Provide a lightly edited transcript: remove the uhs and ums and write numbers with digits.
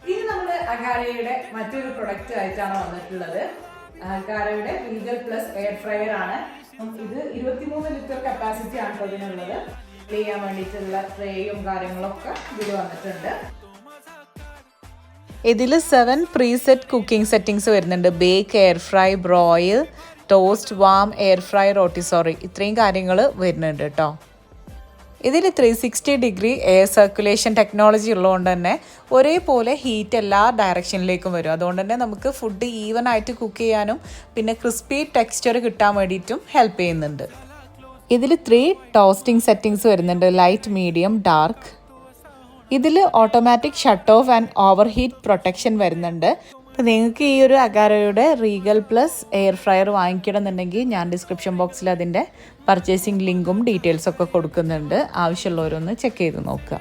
ഇനി നമ്മൾ അഗാരയുടെ മറ്റൊരു പ്രൊഡക്റ്റ് ആയിട്ടാണ് വന്നിട്ടുള്ളത്. അഗാരയുടെ റീഗൽ പ്ലസ് എയർ ഫ്രയർ ആണ്. ഇത് 23 ലിറ്റർ കപ്പാസിറ്റി ആണ് ഇതിനുള്ളത്. ചെയ്യാൻ വേണ്ടിയിട്ടുള്ള ട്രേയും കാര്യങ്ങളൊക്കെ ഇതിൽ വന്നിട്ടുണ്ട്. ഇതിൽ 7 പ്രീസെറ്റ് കുക്കിംഗ് സെറ്റിങ്സ് വരുന്നുണ്ട്. Bake, air fry, broil, toast, warm, air fry, rotisserie, ഇത്രയും കാര്യങ്ങൾ വരുന്നുണ്ട് കേട്ടോ. ഇതിൽ 360 ഡിഗ്രി എയർ സർക്കുലേഷൻ ടെക്നോളജി ഉള്ളതുകൊണ്ട് തന്നെ ഒരേപോലെ ഹീറ്റ് എല്ലാ ഡയറക്ഷനിലേക്കും വരും. അതുകൊണ്ട് തന്നെ നമുക്ക് ഫുഡ് ഈവൻ ആയിട്ട് കുക്ക് ചെയ്യാനും പിന്നെ ക്രിസ്പി ടെക്സ്ചർ കിട്ടാൻ വേണ്ടിയിട്ടും ഹെൽപ്പ് ചെയ്യുന്നുണ്ട്. ഇതിൽ 3 ടോസ്റ്റിംഗ് സെറ്റിങ്സ് വരുന്നുണ്ട്. Light, medium, dark. ഇതിൽ automatic shut off and over heat protection വരുന്നുണ്ട്. അപ്പോൾ നിങ്ങൾക്ക് ഈ ഒരു അഗാരയുടെ റീഗൽ പ്ലസ് എയർ ഫ്രയർ വാങ്ങിക്കണമെന്നുണ്ടെങ്കിൽ ഞാൻ ഡിസ്ക്രിപ്ഷൻ ബോക്സിൽ അതിൻ്റെ പർച്ചേസിങ് ലിങ്കും ഡീറ്റെയിൽസൊക്കെ കൊടുക്കുന്നുണ്ട്. ആവശ്യമുള്ളവരൊന്ന് ചെക്ക് ചെയ്ത് നോക്കുക.